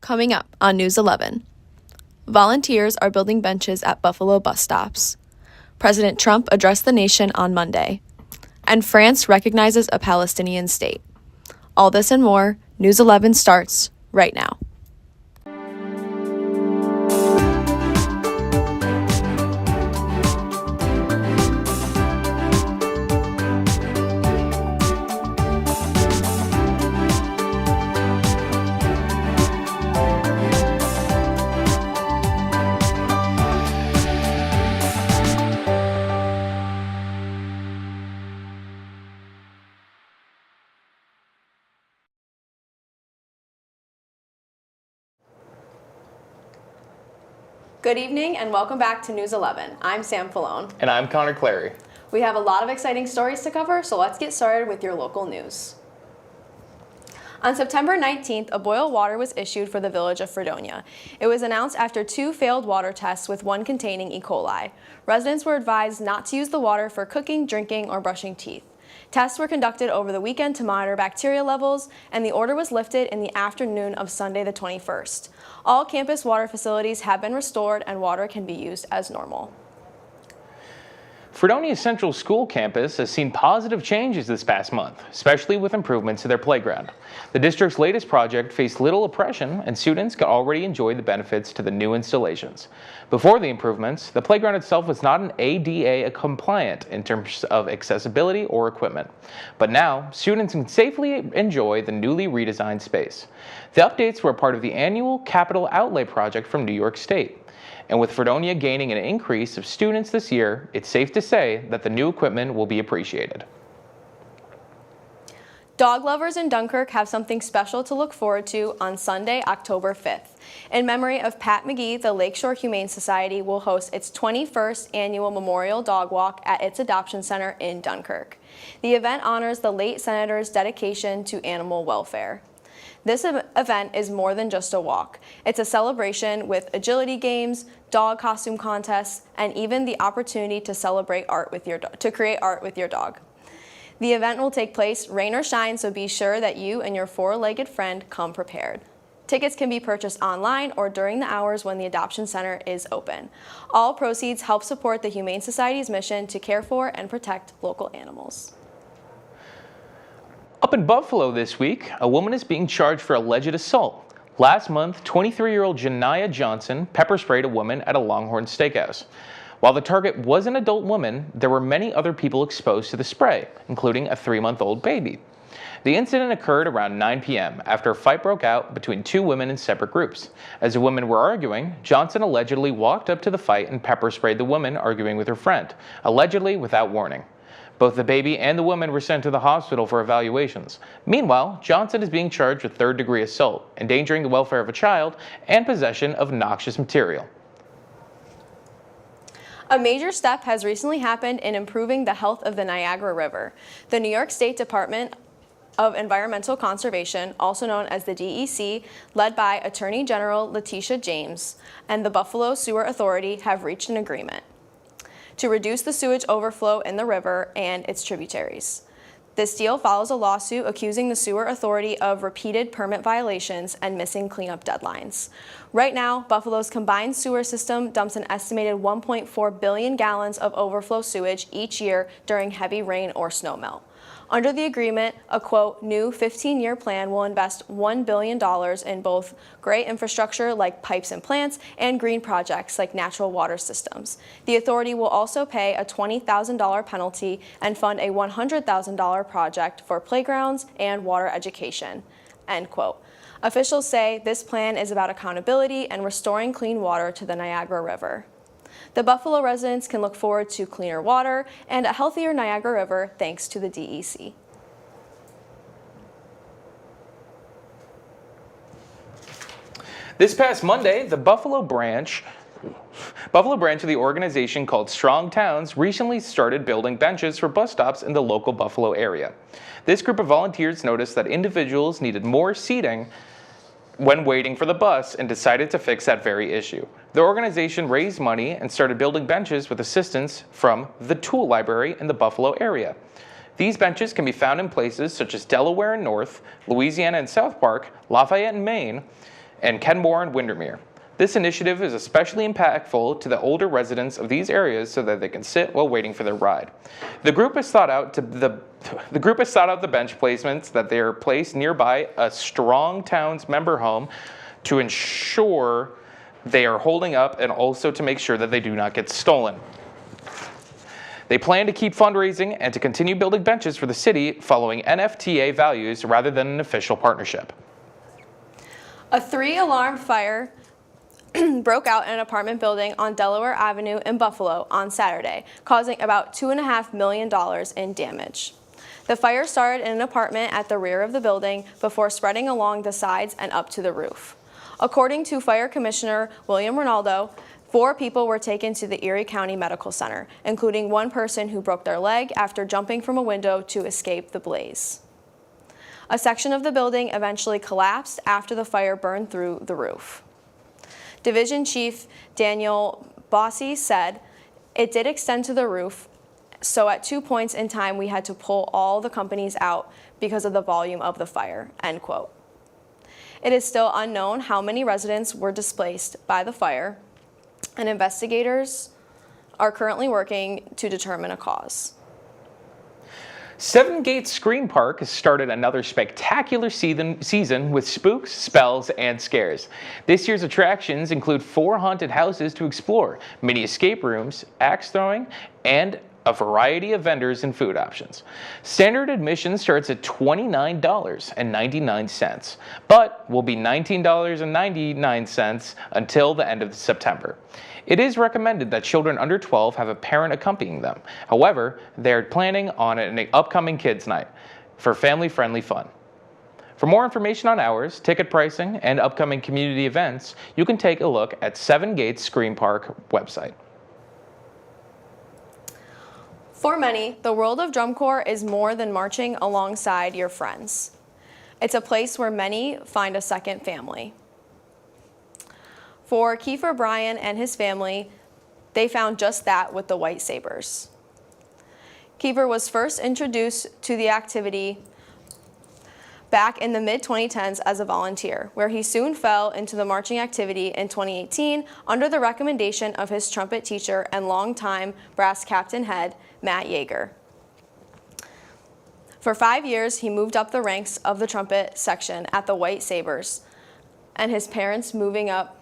Coming up on News 11, volunteers are building benches at Buffalo bus stops. President Trump addressed the nation on Monday. And France recognizes a Palestinian state. All this and more, News 11 starts right now. Good evening and welcome back to News 11. I'm Sam Falone. And I'm Connor Clary. We have a lot of exciting stories to cover, so let's get started with your local news. On September 19th, a boil of water was issued for the village of Fredonia. It was announced after 2 failed water tests with one containing E. coli. Residents were advised not to use the water for cooking, drinking, or brushing teeth. Tests were conducted over the weekend to monitor bacteria levels, and the order was lifted in the afternoon of Sunday the 21st. All campus water facilities have been restored and water can be used as normal. Fredonia Central School campus has seen positive changes this past month, especially with improvements to their playground. The district's latest project faced little oppression, and students could already enjoy the benefits to the new installations. Before the improvements, the playground itself was not an ADA compliant in terms of accessibility or equipment. But now, students can safely enjoy the newly redesigned space. The updates were part of the annual capital outlay project from New York State. And with Fredonia gaining an increase of students this year, it's safe to say that the new equipment will be appreciated. Dog lovers in Dunkirk have something special to look forward to on Sunday, October 5th. In memory of Pat McGee, the Lakeshore Humane Society will host its 21st annual Memorial Dog Walk at its adoption center in Dunkirk. The event honors the late senator's dedication to animal welfare. This event is more than just a walk. It's a celebration with agility games, dog costume contests, and even the opportunity to celebrate art with to create art with your dog. The event will take place rain or shine, so be sure that you and your 4-legged friend come prepared. Tickets can be purchased online or during the hours when the adoption center is open. All proceeds help support the Humane Society's mission to care for and protect local animals. Up in Buffalo this week, a woman is being charged for alleged assault. Last month, 23-year-old Janiyah Johnson pepper sprayed a woman at a Longhorn Steakhouse. While the target was an adult woman, there were many other people exposed to the spray, including a 3-month-old baby. The incident occurred around 9 p.m. after a fight broke out between 2 women in separate groups. As the women were arguing, Johnson allegedly walked up to the fight and pepper sprayed the woman arguing with her friend, allegedly without warning. Both the baby and the woman were sent to the hospital for evaluations. Meanwhile, Johnson is being charged with 3rd-degree assault, endangering the welfare of a child, and possession of noxious material. A major step has recently happened in improving the health of the Niagara River. The New York State Department of Environmental Conservation, also known as the DEC, led by Attorney General Letitia James, and the Buffalo Sewer Authority have reached an agreement to reduce the sewage overflow in the river and its tributaries. This deal follows a lawsuit accusing the Sewer Authority of repeated permit violations and missing cleanup deadlines. Right now, Buffalo's combined sewer system dumps an estimated 1.4 billion gallons of overflow sewage each year during heavy rain or snowmelt. Under the agreement, a quote, new 15-year plan will invest $1 billion in both gray infrastructure like pipes and plants and green projects like natural water systems. The authority will also pay a $20,000 penalty and fund a $100,000 project for playgrounds and water education, end quote. Officials say this plan is about accountability and restoring clean water to the Niagara River. The Buffalo residents can look forward to cleaner water and a healthier Niagara River thanks to the DEC. This past Monday, the Buffalo branch of the organization called Strong Towns recently started building benches for bus stops in the local Buffalo area. This group of volunteers noticed that individuals needed more seating when waiting for the bus and decided to fix that very issue. The organization raised money and started building benches with assistance from the Tool Library in the Buffalo area. These benches can be found in places such as Delaware and North, Louisiana and South Park, Lafayette and Maine, and Kenmore and Windermere. This initiative is especially impactful to the older residents of these areas so that they can sit while waiting for their ride. The group has thought out the bench placements that they are placed nearby a Strong Towns member home to ensure they are holding up and also to make sure that they do not get stolen. They plan to keep fundraising and to continue building benches for the city following NFTA values rather than an official partnership. A 3-alarm fire broke out in an apartment building on Delaware Avenue in Buffalo on Saturday, causing about $2.5 million in damage. The fire started in an apartment at the rear of the building before spreading along the sides and up to the roof. According to Fire Commissioner William Ronaldo, 4 people were taken to the Erie County Medical Center, including one person who broke their leg after jumping from a window to escape the blaze. A section of the building eventually collapsed after the fire burned through the roof. Division Chief Daniel Bossi said, "It did extend to the roof, so at 2 points in time we had to pull all the companies out because of the volume of the fire," end quote. It is still unknown how many residents were displaced by the fire, and investigators are currently working to determine a cause. Seven Gates Screen Park has started another spectacular season with spooks, spells, and scares. This year's attractions include 4 haunted houses to explore, mini escape rooms, axe throwing, and a variety of vendors and food options. Standard admission starts at $29.99, but will be $19.99 until the end of September. It is recommended that children under 12 have a parent accompanying them. However, they are planning on an upcoming kids' night for family-friendly fun. For more information on hours, ticket pricing, and upcoming community events, you can take a look at Seven Gates Screen Park website. For many, the world of drum corps is more than marching alongside your friends. It's a place where many find a second family. For Kiefer Bryan and his family, they found just that with the White Sabres. Kiefer was first introduced to the activity back in the mid-2010s as a volunteer, where he soon fell into the marching activity in 2018 under the recommendation of his trumpet teacher and longtime brass captain head, Matt Yeager. For 5 years, he moved up the ranks of the trumpet section at the White Sabres, and his parents moving up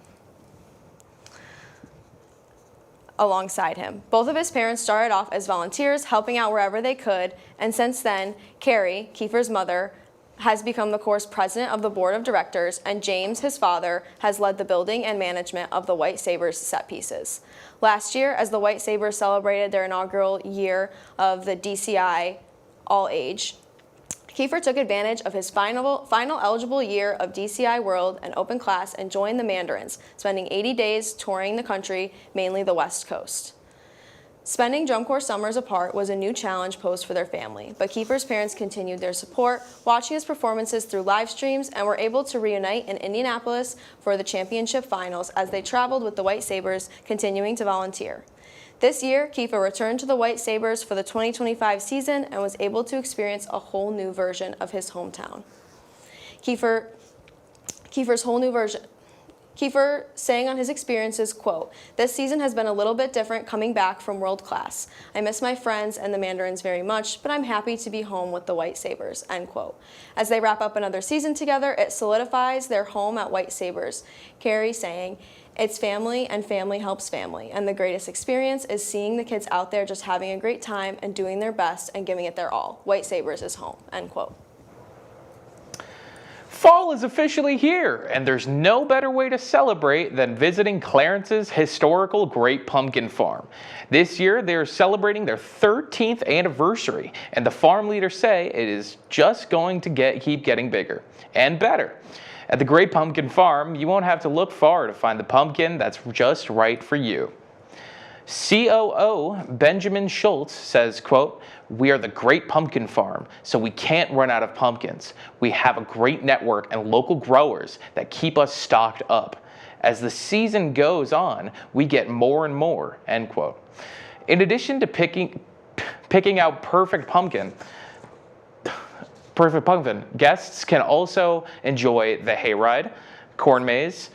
alongside him. Both of his parents started off as volunteers, helping out wherever they could, and since then, Carrie, Kiefer's mother, has become the Corps' president of the board of directors, and James, his father, has led the building and management of the White Sabres set pieces. Last year, as the White Sabres celebrated their inaugural year of the DCI All-Age, Kiefer took advantage of his final eligible year of DCI World and Open Class and joined the Mandarins, spending 80 days touring the country, mainly the West Coast. Spending drum corps summers apart was a new challenge posed for their family, but Kiefer's parents continued their support, watching his performances through live streams, and were able to reunite in Indianapolis for the championship finals as they traveled with the White Sabres, continuing to volunteer. This year, Kiefer returned to the White Sabres for the 2025 season and was able to experience a whole new version of his hometown. Kiefer saying on his experiences, quote, "This season has been a little bit different coming back from World Class. I miss my friends and the Mandarins very much, but I'm happy to be home with the White Sabres," end quote. As they wrap up another season together, it solidifies their home at White Sabres. Carrie saying, "It's family and family helps family, and the greatest experience is seeing the kids out there just having a great time and doing their best and giving it their all. White Sabres is home," end quote. Fall is officially here, and there's no better way to celebrate than visiting Clarence's historical Great Pumpkin Farm. This year, they're celebrating their 13th anniversary, and the farm leaders say it is just going to keep getting bigger and better. At the Great Pumpkin Farm, you won't have to look far to find the pumpkin that's just right for you. COO Benjamin Schultz says, quote, "We are the Great Pumpkin Farm, so we can't run out of pumpkins. We have a great network and local growers that keep us stocked up. As the season goes on, we get more and more," end quote. In addition to picking out perfect pumpkin, guests can also enjoy the hayride, corn maze,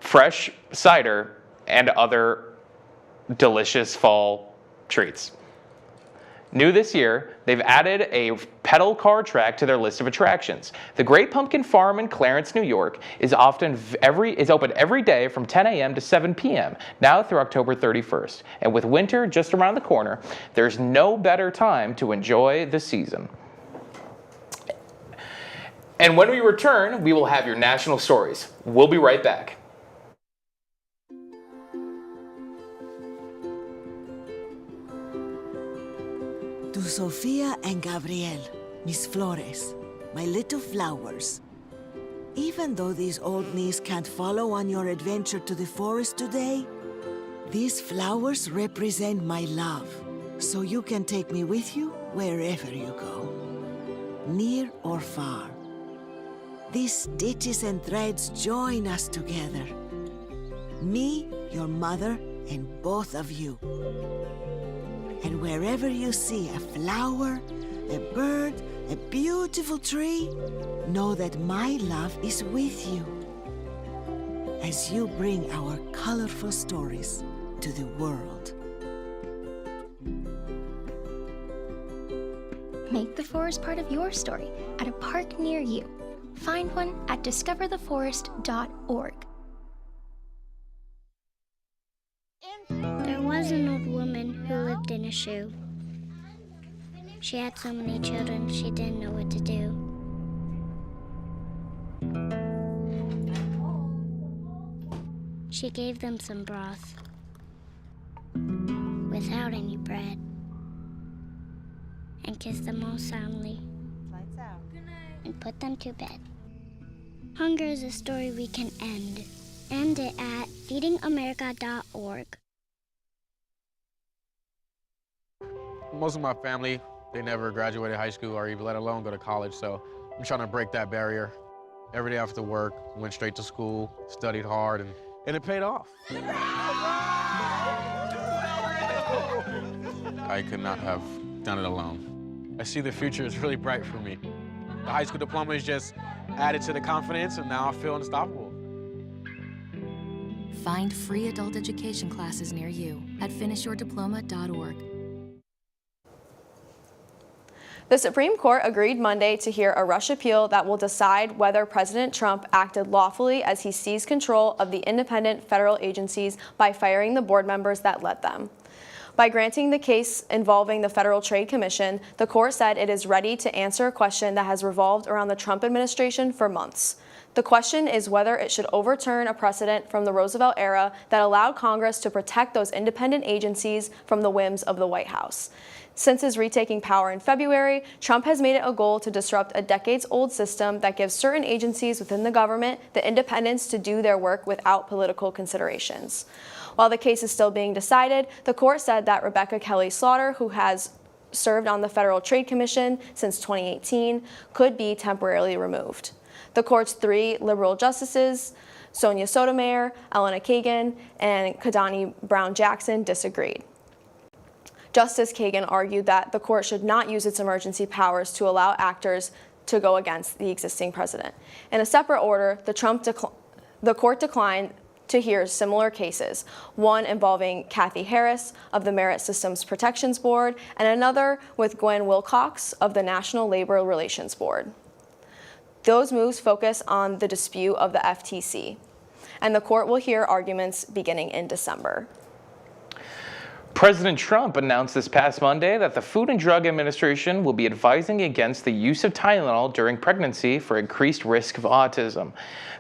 fresh cider, and other delicious fall treats. New this year, they've added a pedal car track to their list of attractions. The Great Pumpkin Farm in Clarence, New York is open every day from 10 a.m. to 7 p.m., now through October 31st. And with winter just around the corner, there's no better time to enjoy the season. And when we return, we will have your national stories. We'll be right back. To Sofia and Gabriel, mis flores, my little flowers. Even though these old knees can't follow on your adventure to the forest today, these flowers represent my love, so you can take me with you wherever you go, near or far. These stitches and threads join us together. Me, your mother, and both of you. And wherever you see a flower, a bird, a beautiful tree, know that my love is with you as you bring our colorful stories to the world. Make the forest part of your story at a park near you. Find one at discovertheforest.org. There was an old woman who lived in a shoe. She had so many children, she didn't know what to do. She gave them some broth without any bread and kissed them all soundly and put them to bed. Hunger is a story we can end. End it at feedingamerica.org. Most of my family, they never graduated high school or even let alone go to college, so I'm trying to break that barrier. Every day after work, went straight to school, studied hard, and it paid off. I could not have done it alone. I see the future is really bright for me. The high school diploma is just added to the confidence, and now I feel unstoppable. Find free adult education classes near you at finishyourdiploma.org. The Supreme Court agreed Monday to hear a rush appeal that will decide whether President Trump acted lawfully as he seized control of the independent federal agencies by firing the board members that led them. By granting the case involving the Federal Trade Commission, the court said it is ready to answer a question that has revolved around the Trump administration for months. The question is whether it should overturn a precedent from the Roosevelt era that allowed Congress to protect those independent agencies from the whims of the White House. Since his retaking power in February, Trump has made it a goal to disrupt a decades-old system that gives certain agencies within the government the independence to do their work without political considerations. While the case is still being decided, the court said that Rebecca Kelly Slaughter, who has served on the Federal Trade Commission since 2018, could be temporarily removed. The court's three liberal justices, Sonia Sotomayor, Elena Kagan, and Ketanji Brown Jackson, disagreed. Justice Kagan argued that the court should not use its emergency powers to allow actors to go against the existing president. In a separate order, the court declined to hear similar cases, one involving Kathy Harris of the Merit Systems Protections Board and another with Gwen Wilcox of the National Labor Relations Board. Those moves focus on the dispute of the FTC, and the court will hear arguments beginning in December. President Trump announced this past Monday that the Food and Drug Administration will be advising against the use of Tylenol during pregnancy for increased risk of autism.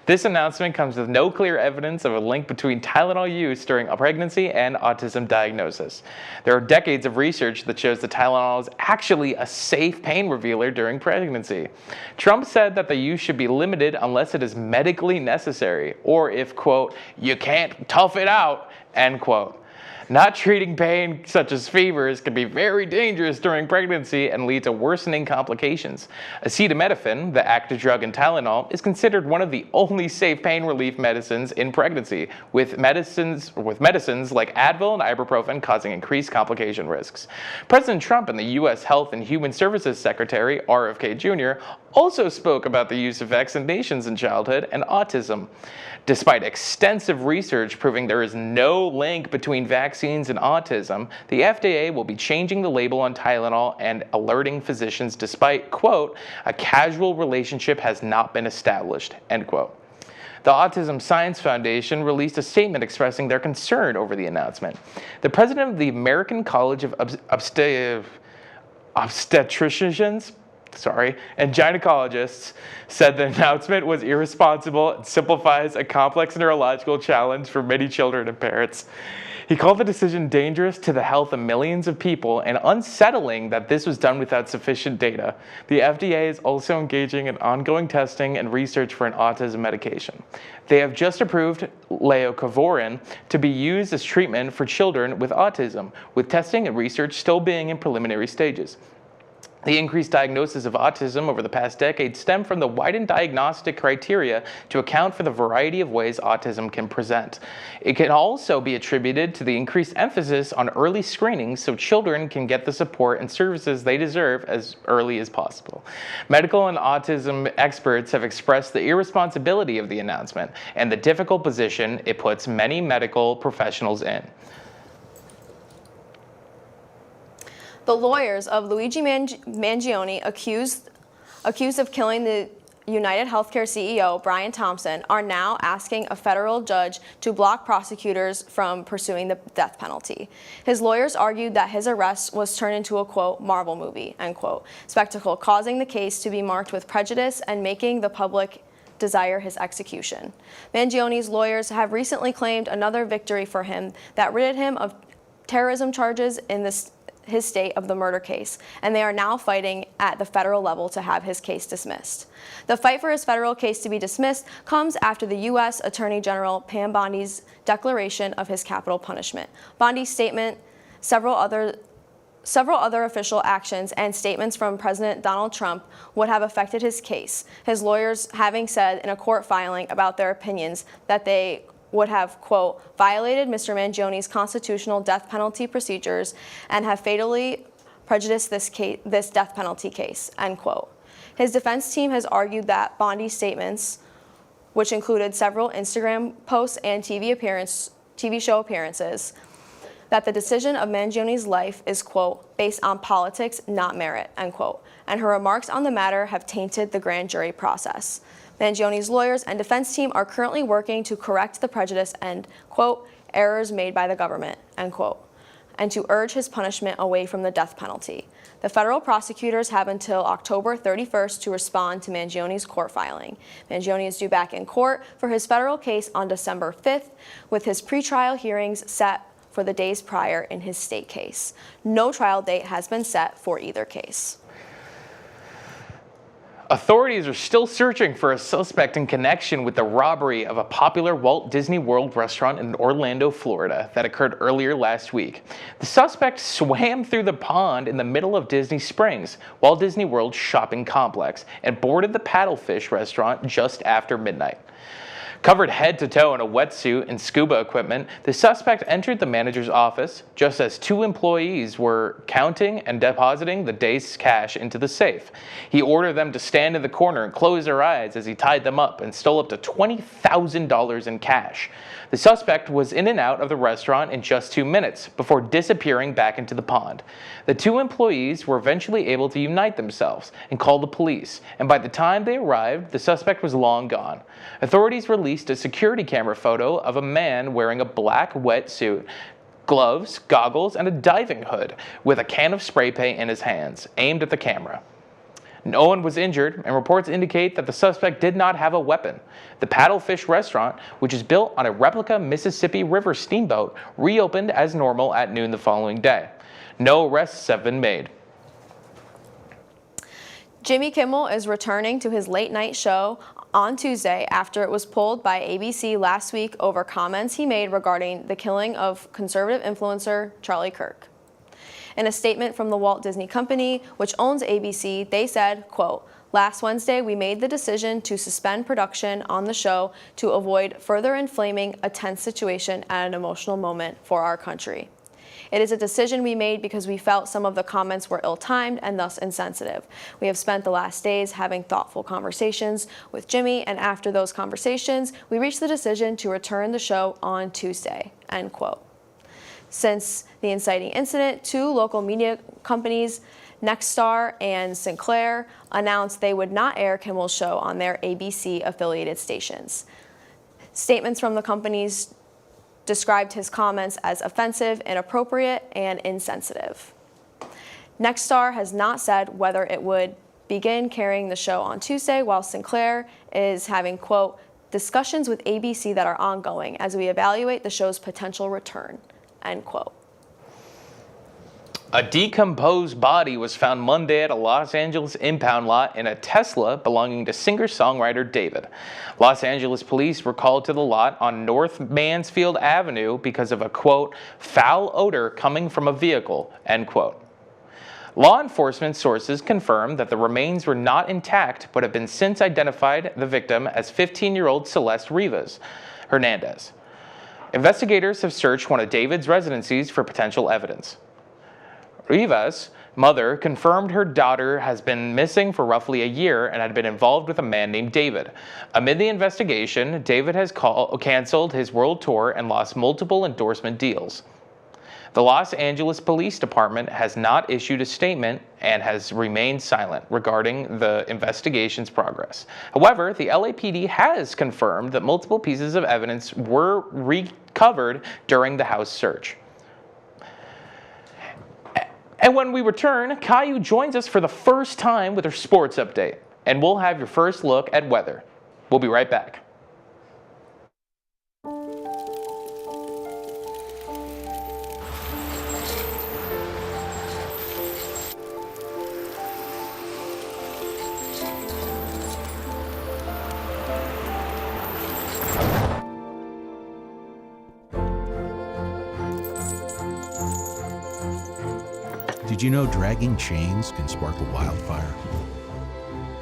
This announcement comes with no clear evidence of a link between Tylenol use during a pregnancy and autism diagnosis. There are decades of research that shows that Tylenol is actually a safe pain reliever during pregnancy. Trump said that the use should be limited unless it is medically necessary, or if, quote, you can't tough it out, end quote. Not treating pain such as fevers can be very dangerous during pregnancy and lead to worsening complications. Acetaminophen, the active drug in Tylenol, is considered one of the only safe pain relief medicines in pregnancy, with medicines like Advil and ibuprofen causing increased complication risks. President Trump and the U.S. Health and Human Services Secretary, RFK Jr., also spoke about the use of vaccinations in childhood and autism. Despite extensive research proving there is no link between vaccines and autism, the FDA will be changing the label on Tylenol and alerting physicians despite, quote, a causal relationship has not been established, end quote. The Autism Science Foundation released a statement expressing their concern over the announcement. The president of the American College of Obstetricians and gynecologists said the announcement was irresponsible and simplifies a complex neurological challenge for many children and parents. He called the decision dangerous to the health of millions of people and unsettling that this was done without sufficient data. The FDA is also engaging in ongoing testing and research for an autism medication. They have just approved Leocovorin to be used as treatment for children with autism, with testing and research still being in preliminary stages. The increased diagnosis of autism over the past decade stemmed from the widened diagnostic criteria to account for the variety of ways autism can present. It can also be attributed to the increased emphasis on early screening so children can get the support and services they deserve as early as possible. Medical and autism experts have expressed the irresponsibility of the announcement and the difficult position it puts many medical professionals in. The lawyers of Luigi Mangione, accused of killing the United Healthcare CEO, Brian Thompson, are now asking a federal judge to block prosecutors from pursuing the death penalty. His lawyers argued that his arrest was turned into a, quote, Marvel movie, end quote, spectacle, causing the case to be marked with prejudice and making the public desire his execution. Mangione's lawyers have recently claimed another victory for him that ridded him of terrorism charges in his state of the murder case, and they are now fighting at the federal level to have his case dismissed. The fight for his federal case to be dismissed comes after the U.S. Attorney General Pam Bondi's declaration of his capital punishment. Bondi's statement, several other official actions, and statements from President Donald Trump would have affected his case, his lawyers having said in a court filing about their opinions that they would have, quote, violated Mr. Mangione's constitutional death penalty procedures and have fatally prejudiced this death penalty case, end quote. His defense team has argued that Bondi's statements, which included several Instagram posts and TV show appearances, that the decision of Mangione's life is, quote, based on politics, not merit, end quote, and her remarks on the matter have tainted the grand jury process. Mangione's lawyers and defense team are currently working to correct the prejudice and, quote, errors made by the government, end quote, and to urge his punishment away from the death penalty. The federal prosecutors have until October 31st to respond to Mangione's court filing. Mangione is due back in court for his federal case on December 5th, with his pretrial hearings set for the days prior in his state case. No trial date has been set for either case. Authorities are still searching for a suspect in connection with the robbery of a popular Walt Disney World restaurant in Orlando, Florida, that occurred earlier last week. The suspect swam through the pond in the middle of Disney Springs, Walt Disney World shopping complex, and boarded the Paddlefish restaurant just after midnight. Covered head to toe in a wetsuit and scuba equipment, the suspect entered the manager's office just as two employees were counting and depositing the day's cash into the safe. He ordered them to stand in the corner and close their eyes as he tied them up and stole up to $20,000 in cash. The suspect was in and out of the restaurant in just 2 minutes before disappearing back into the pond. The two employees were eventually able to unite themselves and call the police, and by the time they arrived, the suspect was long gone. Authorities released a security camera photo of a man wearing a black wetsuit, gloves, goggles, and a diving hood with a can of spray paint in his hands, aimed at the camera. No one was injured, and reports indicate that the suspect did not have a weapon. The Paddlefish restaurant, which is built on a replica Mississippi River steamboat, reopened as normal at noon the following day. No arrests have been made. Jimmy Kimmel is returning to his late-night show on Tuesday after it was pulled by ABC last week over comments he made regarding the killing of conservative influencer Charlie Kirk. In a statement from the Walt Disney Company, which owns ABC, they said, quote, "Last Wednesday, we made the decision to suspend production on the show to avoid further inflaming a tense situation at an emotional moment for our country. It is a decision we made because we felt some of the comments were ill-timed and thus insensitive. We have spent the last days having thoughtful conversations with Jimmy, and after those conversations, we reached the decision to return the show on Tuesday," end quote. Since the inciting incident, two local media companies, Nexstar and Sinclair, announced they would not air Kimmel's show on their ABC-affiliated stations. Statements from the companies described his comments as offensive, inappropriate, and insensitive. Nexstar has not said whether it would begin carrying the show on Tuesday, while Sinclair is having, quote, "discussions with ABC that are ongoing as we evaluate the show's potential return," end quote. A decomposed body was found Monday at a Los Angeles impound lot in a Tesla belonging to singer-songwriter David. Los Angeles police were called to the lot on North Mansfield Avenue because of a, quote, "foul odor coming from a vehicle," end quote. Law enforcement sources confirmed that the remains were not intact but have been since identified the victim as 15-year-old Celeste Rivas Hernandez. Investigators have searched one of David's residencies for potential evidence. Rivas' mother confirmed her daughter has been missing for roughly a year and had been involved with a man named David. Amid the investigation, David has canceled his world tour and lost multiple endorsement deals. The Los Angeles Police Department has not issued a statement and has remained silent regarding the investigation's progress. However, the LAPD has confirmed that multiple pieces of evidence were recovered during the house search. And when we return, Caillou joins us for the first time with her sports update, and we'll have your first look at weather. We'll be right back. Did you know dragging chains can spark a wildfire?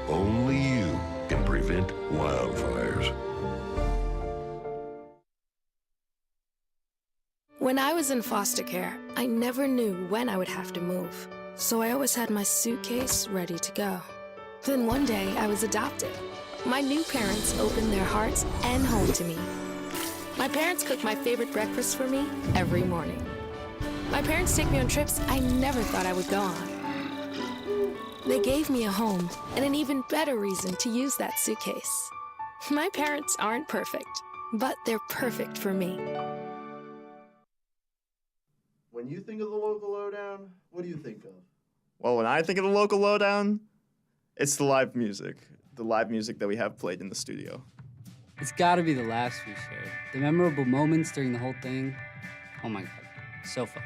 Only you can prevent wildfires. When I was in foster care, I never knew when I would have to move, so I always had my suitcase ready to go. Then one day, I was adopted. My new parents opened their hearts and home to me. My parents cook my favorite breakfast for me every morning. My parents take me on trips I never thought I would go on. They gave me a home and an even better reason to use that suitcase. My parents aren't perfect, but they're perfect for me. When you think of the local lowdown, what do you think of? Well, when I think of the local lowdown, it's the live music that we have played in the studio. It's gotta be the laughs we shared, the memorable moments during the whole thing. Oh my God, so fun.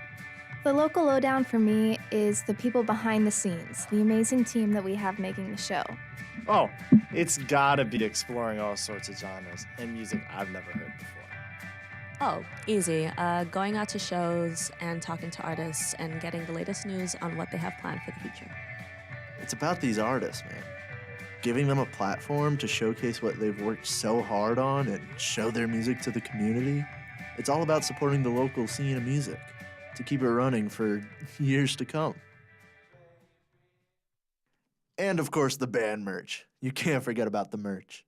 The local lowdown for me is the people behind the scenes, the amazing team that we have making the show. Oh, it's gotta be exploring all sorts of genres and music I've never heard before. Oh, easy. Going out to shows and talking to artists and getting the latest news on what they have planned for the future. It's about these artists, man. Giving them a platform to showcase what they've worked so hard on and show their music to the community. It's all about supporting the local scene of music to keep it running for years to come. And of course, the band merch. You can't forget about the merch.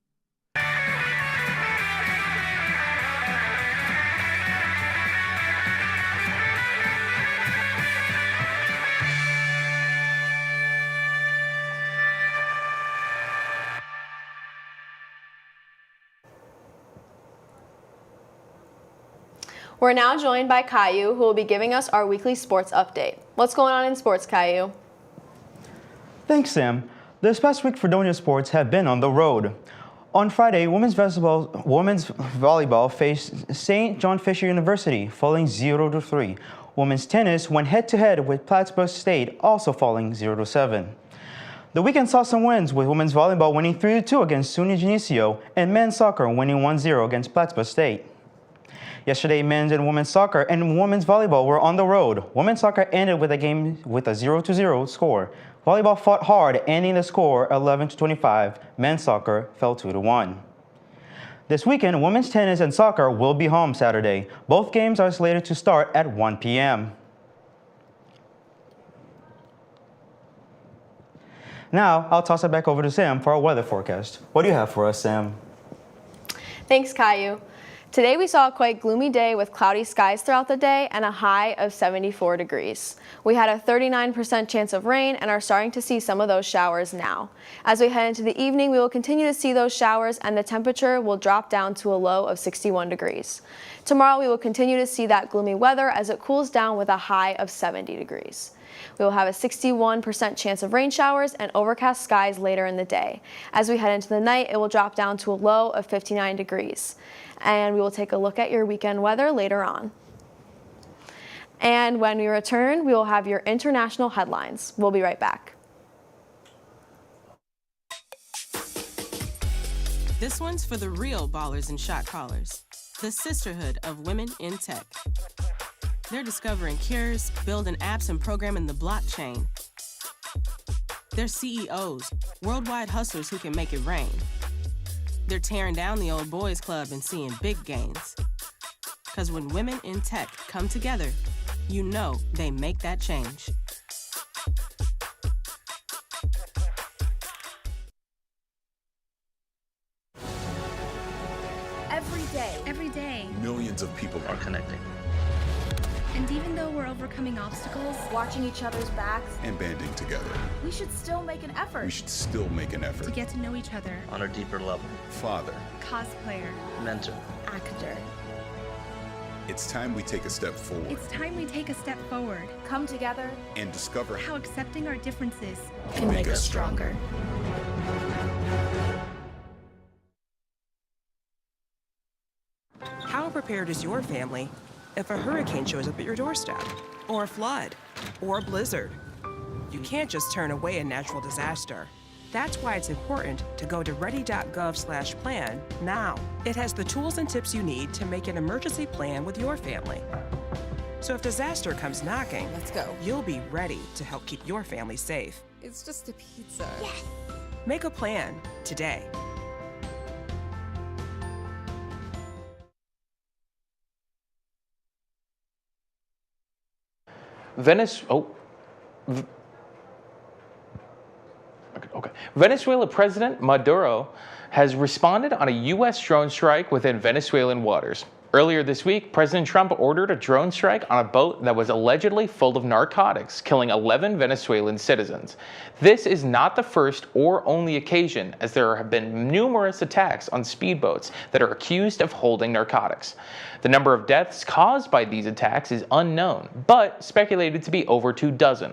We're now joined by Caillou, who will be giving us our weekly sports update. What's going on in sports, Caillou? Thanks, Sam. This past week, Fredonia sports have been on the road. On Friday, women's volleyball faced St. John Fisher University, falling 0-3. Women's tennis went head-to-head with Plattsburgh State, also falling 0-7. The weekend saw some wins, with women's volleyball winning 3-2 against SUNY Geneseo and men's soccer winning 1-0 against Plattsburgh State. Yesterday, men's and women's soccer and women's volleyball were on the road. Women's soccer ended with a game with a 0-0 score. Volleyball fought hard, ending the score 11-25. Men's soccer fell 2-1. This weekend, women's tennis and soccer will be home Saturday. Both games are slated to start at 1 p.m. Now, I'll toss it back over to Sam for our weather forecast. What do you have for us, Sam? Thanks, Caillou. Today we saw a quite gloomy day with cloudy skies throughout the day and a high of 74 degrees. We had a 39% chance of rain and are starting to see some of those showers now. As we head into the evening, we will continue to see those showers and the temperature will drop down to a low of 61 degrees. Tomorrow we will continue to see that gloomy weather as it cools down with a high of 70 degrees. We will have a 61% chance of rain showers and overcast skies later in the day. As we head into the night, it will drop down to a low of 59 degrees. And we will take a look at your weekend weather later on. And when we return, we will have your international headlines. We'll be right back. This one's for the real ballers and shot callers, the sisterhood of women in tech. They're discovering cures, building apps, and programming the blockchain. They're CEOs, worldwide hustlers who can make it rain. They're tearing down the old boys club and seeing big gains. Because when women in tech come together, you know they make that change. Every day, Millions of people are connecting and even though we're overcoming obstacles, watching each other's backs, and banding together. we should still make an effort We should still make an effort. to get to know each other. on a deeper level. Father, Cosplayer, Mentor. actor. it's time we take a step forward It's time we take a step forward. Come together and discover How accepting our differences can make us stronger. How prepared is your family if a hurricane shows up at your doorstep, or a flood, or a blizzard? You can't just turn away a natural disaster. That's why it's important to go to ready.gov/plan now. It has the tools and tips you need to make an emergency plan with your family. So if disaster comes knocking, Let's go. you'll be ready to help keep your family safe. It's just a pizza. Yes. Make a plan today. Venezuela President Maduro has responded on a U.S. drone strike within Venezuelan waters. Earlier this week, President Trump ordered a drone strike on a boat that was allegedly full of narcotics, killing 11 Venezuelan citizens. This is not the first or only occasion, as there have been numerous attacks on speedboats that are accused of holding narcotics. The number of deaths caused by these attacks is unknown, but speculated to be over 24.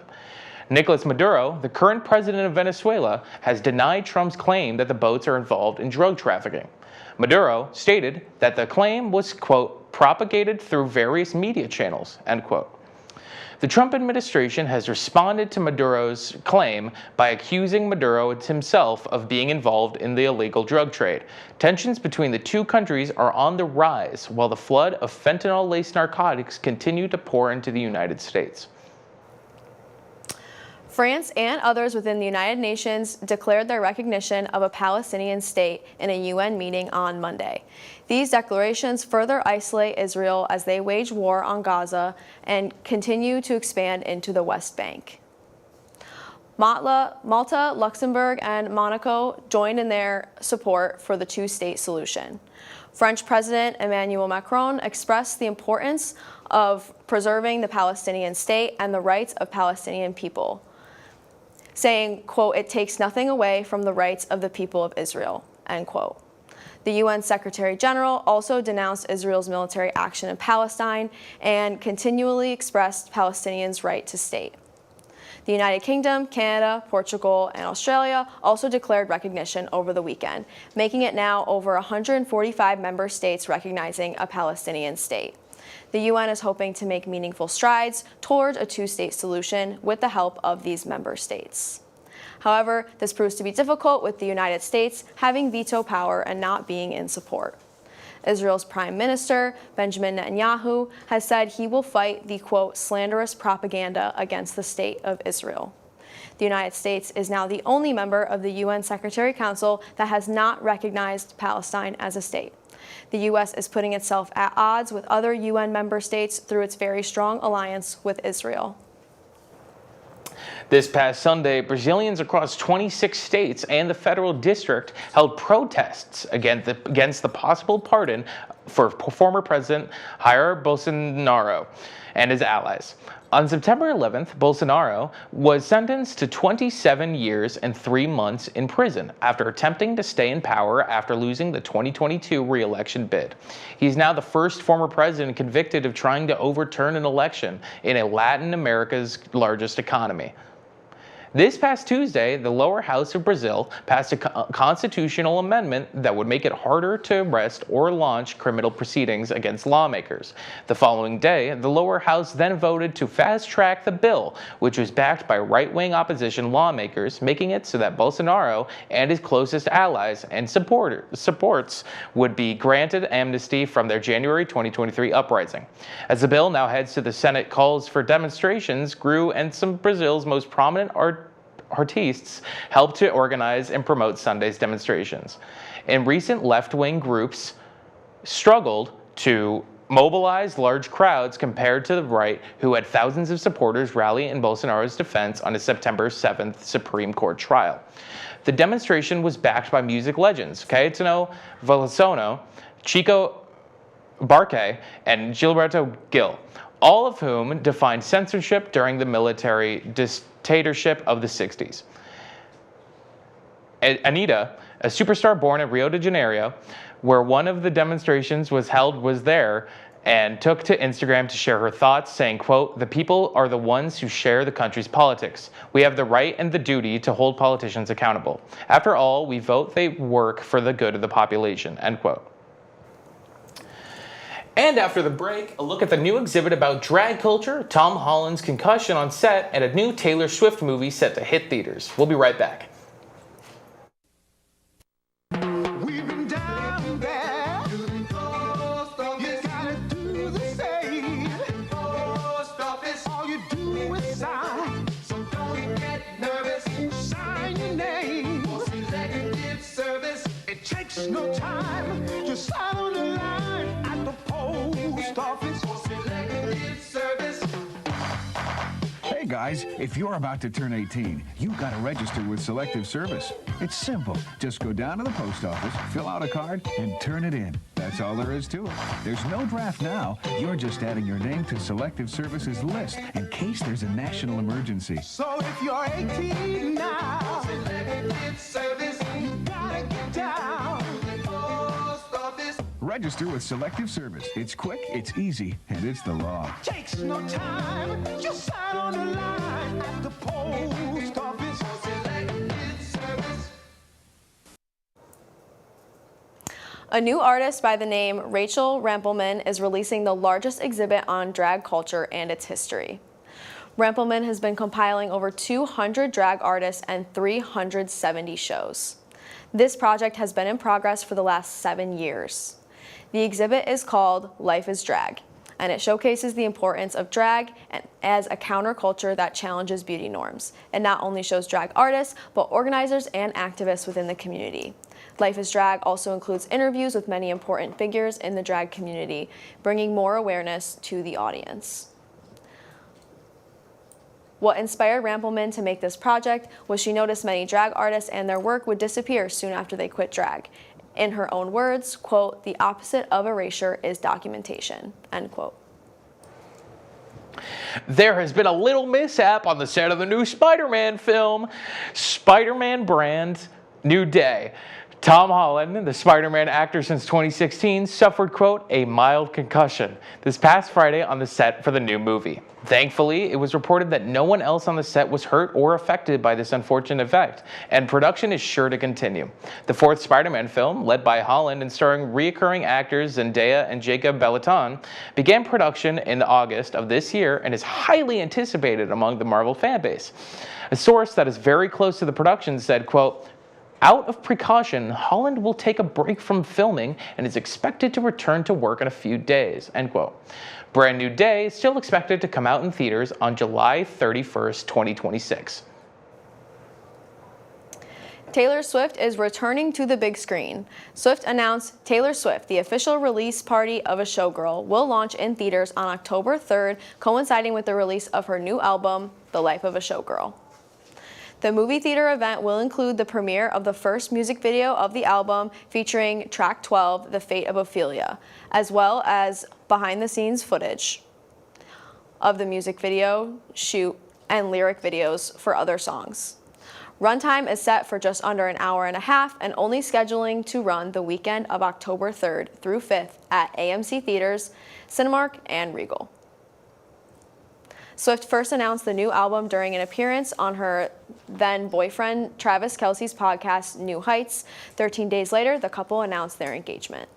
Nicolas Maduro, the current president of Venezuela, has denied Trump's claim that the boats are involved in drug trafficking. Maduro stated that the claim was, quote, propagated through various media channels, end quote. The Trump administration has responded to Maduro's claim by accusing Maduro himself of being involved in the illegal drug trade. Tensions between the two countries are on the rise, while the flood of fentanyl-laced narcotics continue to pour into the United States. France and others within the United Nations declared their recognition of a Palestinian state in a UN meeting on Monday. These declarations further isolate Israel as they wage war on Gaza and continue to expand into the West Bank. Malta, Luxembourg, and Monaco joined in their support for the two-state solution. French President Emmanuel Macron expressed the importance of preserving the Palestinian state and the rights of Palestinian people, saying, quote, "It takes nothing away from the rights of the people of Israel," end quote. The UN Secretary General also denounced Israel's military action in Palestine and continually expressed Palestinians' right to state. The United Kingdom, Canada, Portugal, and Australia also declared recognition over the weekend, making it now over 145 member states recognizing a Palestinian state. The UN is hoping to make meaningful strides toward a two-state solution with the help of these member states. However, this proves to be difficult with the United States having veto power and not being in support. Israel's Prime Minister, Benjamin Netanyahu, has said he will fight the, quote, slanderous propaganda against the state of Israel. The United States is now the only member of the UN Secretary Council that has not recognized Palestine as a state. The U.S. is putting itself at odds with other UN member states through its very strong alliance with Israel. This past Sunday, Brazilians across 26 states and the federal district held protests against the possible pardon for former President Jair Bolsonaro and his allies. On September 11th, Bolsonaro was sentenced to 27 years and 3 months in prison after attempting to stay in power after losing the 2022 re-election bid. He's now the first former president convicted of trying to overturn an election in Latin America's largest economy. This past Tuesday, the lower house of Brazil passed a constitutional amendment that would make it harder to arrest or launch criminal proceedings against lawmakers. The following day, the lower house then voted to fast-track the bill, which was backed by right-wing opposition lawmakers, making it so that Bolsonaro and his closest allies and supports would be granted amnesty from their January 2023 uprising. As the bill now heads to the Senate, calls for demonstrations grew, and some of Brazil's most prominent artistes helped to organize and promote Sunday's demonstrations. And recent left-wing groups struggled to mobilize large crowds compared to the right, who had thousands of supporters rally in Bolsonaro's defense on his September 7th Supreme Court trial. The demonstration was backed by music legends Caetano Veloso, Chico Buarque, and Gilberto Gil, all of whom defined censorship during the military dictatorship of the 60s. Anitta, a superstar born in Rio de Janeiro, where one of the demonstrations was held, was there and took to Instagram to share her thoughts, saying, quote, "The people are the ones who share the country's politics. We have the right and the duty to hold politicians accountable. After all, we vote, they work for the good of the population," end quote. And after the break, a look at the new exhibit about drag culture, Tom Holland's concussion on set, and a new Taylor Swift movie set to hit theaters. We'll be right back. No time, just sign on the line at the post office for selective service. Hey guys, if you're about to turn 18, you've got to register with Selective Service. It's simple. Just go down to the post office, fill out a card, and turn it in. That's all there is to it. There's no draft now. You're just adding your name to Selective Service's list in case there's a national emergency. So if you're 18 now, Selective Service, you gotta get down. Register with Selective Service. It's quick, it's easy, and it's the law. Takes no time, just sign on the line at the post office. Selective Service. A new artist by the name Rachel Rampelman is releasing the largest exhibit on drag culture and its history. Rampelman has been compiling over 200 drag artists and 370 shows. This project has been in progress for the last 7 years. The exhibit is called Life is Drag, and it showcases the importance of drag as a counterculture that challenges beauty norms. It not only shows drag artists, but organizers and activists within the community. Life is Drag also includes interviews with many important figures in the drag community, bringing more awareness to the audience. What inspired Rampelman to make this project was she noticed many drag artists and their work would disappear soon after they quit drag. In her own words, quote, "The opposite of erasure is documentation," end quote. There has been a little mishap on the set of the new Spider-Man film. Spider-Man brand, new day. Tom Holland, the Spider-Man actor since 2016, suffered, quote, a mild concussion this past Friday on the set for the new movie. Thankfully, it was reported that no one else on the set was hurt or affected by this unfortunate effect, and production is sure to continue. The fourth Spider-Man film, led by Holland and starring reoccurring actors Zendaya and Jacob Batalon, began production in August of this year and is highly anticipated among the Marvel fanbase. A source that is very close to the production said, quote, out of precaution, Holland will take a break from filming and is expected to return to work in a few days, end quote. Brand New Day is still expected to come out in theaters on July 31st, 2026. Taylor Swift is returning to the big screen. Swift announced Taylor Swift, the official release party of A Showgirl, will launch in theaters on October 3rd, coinciding with the release of her new album, The Life of a Showgirl. The movie theater event will include the premiere of the first music video of the album featuring track 12, The Fate of Ophelia, as well as behind-the-scenes footage of the music video, shoot, and lyric videos for other songs. Runtime is set for just under an hour and a half and only scheduling to run the weekend of October 3rd through 5th at AMC Theaters, Cinemark, and Regal. Swift first announced the new album during an appearance on her then-boyfriend Travis Kelce's podcast, New Heights. 13 days later, the couple announced their engagement.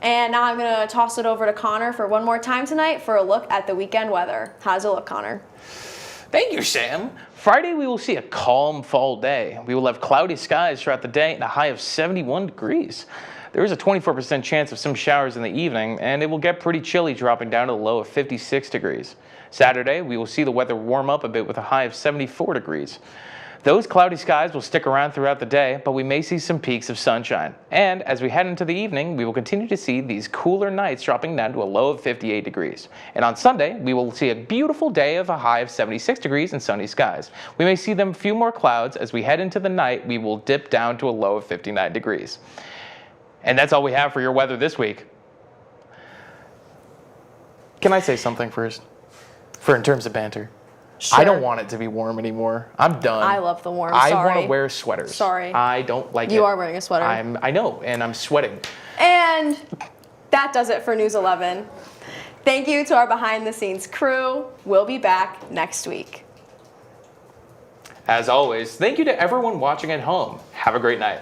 And now I'm going to toss it over to Connor for one more time tonight for a look at the weekend weather. How's it look, Connor? Thank you, Sam. Friday, we will see a calm fall day. We will have cloudy skies throughout the day and a high of 71 degrees. There is a 24% chance of some showers in the evening, and it will get pretty chilly, dropping down to a low of 56 degrees. Saturday, we will see the weather warm up a bit with a high of 74 degrees. Those cloudy skies will stick around throughout the day, but we may see some peaks of sunshine. And as we head into the evening, we will continue to see these cooler nights dropping down to a low of 58 degrees. And on Sunday, we will see a beautiful day of a high of 76 degrees and sunny skies. We may see them a few more clouds. As we head into the night, we will dip down to a low of 59 degrees. And that's all we have for your weather this week. Can I say something first? In terms of banter. Sure. I don't want it to be warm anymore. I'm done. I love the warm. I Sorry. want to wear sweaters. Sorry. I don't like it. You are wearing a sweater. I know, and I'm sweating. And that does it for News 11. Thank you to our behind-the-scenes crew. We'll be back next week. As always, thank you to everyone watching at home. Have a great night.